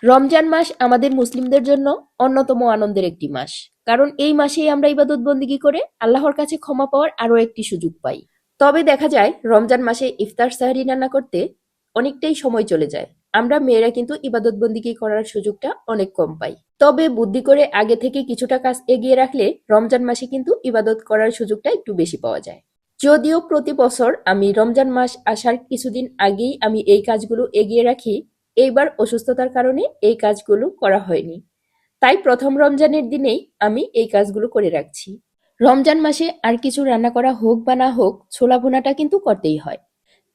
রমজান মাস আমাদের মুসলিমদের জন্য অন্যতম আনন্দের একটি মাস। কারণ এই মাসেই আমরা ইবাদত বন্দিগি করে আল্লাহর কাছে ক্ষমা পাওয়ার আরো একটি সুযোগ পাই। তবে দেখা যায় রমজান মাসে ইফতার সাহরি রান্না করতে অনেকটাই সময় চলে যায়। আমরা মেয়েরা কিন্তু ইবাদত বন্দিগি করার সুযোগটা অনেক কম পাই। তবে বুদ্ধি করে আগে থেকে কিছুটা কাজ এগিয়ে রাখলে রমজান মাসে কিন্তু ইবাদত করার সুযোগটা একটু বেশি পাওয়া যায়। যদিও প্রতি বছর আমি রমজান মাস আসার কিছুদিন আগেই আমি এই কাজগুলো এগিয়ে রাখি, এইবার অসুস্থতার কারণে এই কাজগুলো করা হয়নি। তাই প্রথম রমজানের দিনেই আমি এই কাজগুলো করে রাখছি। রমজান মাসে আর কিছু রান্না করা হোক বা না হোক, ছোলা ভুনাটা কিন্তু করতেই হয়।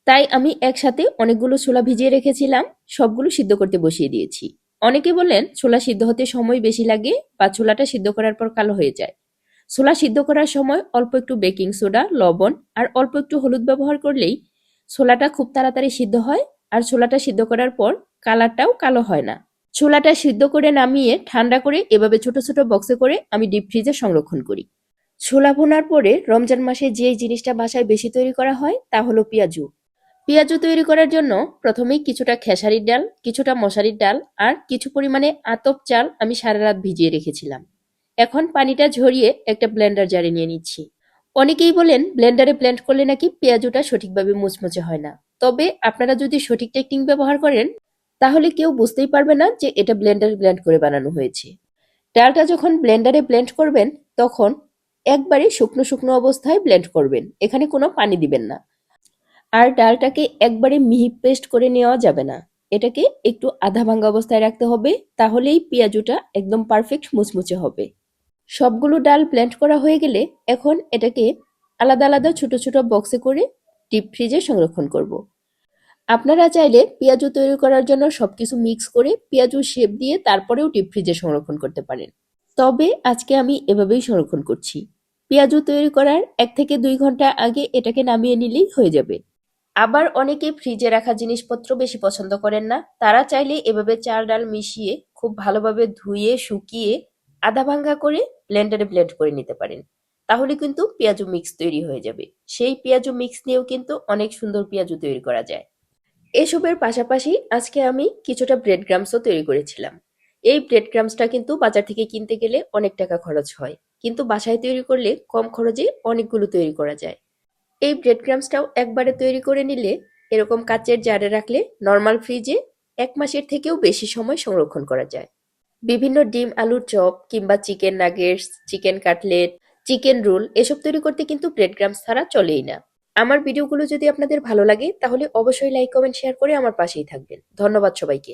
তাই আমি একসাথে অনেকগুলো ছোলা ভিজিয়ে রেখেছিলাম, সবগুলো সিদ্ধ করতে বসিয়ে দিয়েছি। অনেকে বলেন ছোলা সিদ্ধ হতে সময় বেশি লাগে বা ছোলাটা সিদ্ধ করার পর কালো হয়ে যায়। ছোলা সিদ্ধ করার সময় অল্প একটু বেকিং সোডা, লবণ আর অল্প একটু হলুদ ব্যবহার করলেই ছোলাটা খুব তাড়াতাড়ি সিদ্ধ হয়, আর ছোলাটা সিদ্ধ করার পর কালারটাও কালো হয় না। ছোলাটা সিদ্ধ করে নামিয়ে ঠান্ডা করে এভাবে ছোট ছোট বক্সে করে আমি ডিপ ফ্রিজে সংরক্ষণ করি। ছোলা ভুনার পরে রমজান মাসে যে জিনিসটা বাসায় বেশি তৈরি করা হয় তা হলো পেঁয়াজু। পেঁয়াজু তৈরি করার জন্য প্রথমেই কিছুটা খেসারির ডাল, কিছুটা মশারির ডাল আর কিছু পরিমাণে আতপ চাল আমি সারা রাত ভিজিয়ে রেখেছিলাম। এখন পানিটা ঝরিয়ে একটা ব্লেন্ডার জারে নিয়ে নিচ্ছি। অনেকেই বলেন ব্লেন্ডারে ব্লেন্ড করলে নাকি পেঁয়াজুটা সঠিকভাবে মুচমুচে হয় না। তবে আপনারা যদি সঠিক টেকনিক ব্যবহার করেন তাহলে কেউ বুঝতেই পারবে না যে এটা ব্লেন্ডারে ব্লেন্ড করে বানানো হয়েছে। ডালটা যখন ব্লেন্ডারে ব্লেন্ড করবেন তখন একবারে শুকনো শুকনো অবস্থায় ব্লেন্ড করবেন, এখানে কোনো পানি দিবেন না। আর ডালটাকে একবারে মিহি পেস্ট করে নেওয়া যাবে না, এটাকে একটু আধা ভাঙা অবস্থায় রাখতে হবে, তাহলেই পেঁয়াজুটা একদম পারফেক্ট মুচমুচে হবে। সবগুলো ডাল ব্লেন্ড করা হয়ে গেলে এখন এটাকে আলাদা আলাদা ছোট ছোট বক্সে করে ডিপ ফ্রিজে সংরক্ষণ করব। আপনারা চাইলে পেঁয়াজু তৈরি করার জন্য সবকিছু মিক্স করে পেঁয়াজু শেপ দিয়ে তারপরেও ডিপ ফ্রিজে সংরক্ষণ করতে পারেন। তবে আজকে আমি এভাবেই সংরক্ষণ করছি। পেঁয়াজু তৈরি করার 1 থেকে 2 ঘন্টা আগে এটাকে নামিয়ে নিলেই হয়ে যাবে। আবার অনেকে ফ্রিজে রাখা জিনিসপত্র বেশি পছন্দ করেন না, তারা চাইলে এভাবে চাল ডাল মিশিয়ে খুব ভালোভাবে ধুয়ে শুকিয়ে আধা ভাঙ্গা করে ব্লেন্ডারে ব্লেন্ড করে নিতে পারেন। তাহলে কিন্তু পেঁয়াজু মিক্স তৈরি হয়ে যাবে। সেই পেঁয়াজু মিক্স নিয়েও কিন্তু অনেক সুন্দর পেঁয়াজু তৈরি করা যায়। এসবের পাশাপাশি আজকে আমি কিছুটা ব্রেড ক্রাম্বসও তৈরি করেছিলাম। এই ব্রেড ক্রাম্বসটা কিন্তু বাজার থেকে কিনতে গেলে অনেক টাকা খরচ হয়, কিন্তু বাসায় তৈরি করলে কম খরচে অনেকগুলো তৈরি করা যায়। এই ব্রেড ক্রাম্বসটাও একবারে তৈরি করে নিলে এরকম কাচের জারে রাখলে নর্মাল ফ্রিজে 1 মাসের থেকেও বেশি সময় সংরক্ষণ করা যায়। বিভিন্ন ডিম আলুর চপ কিংবা chicken nuggets, chicken cutlet, chicken roll এসব তৈরি করতে কিন্তু ব্রেড ক্রাম্বস ছাড়া চলেই না। আমার ভিডিওগুলো যদি আপনাদের ভালো লাগে তাহলে অবশ্যই লাইক, কমেন্ট, শেয়ার করে আমার পাশেই থাকবেন। ধন্যবাদ সবাইকে।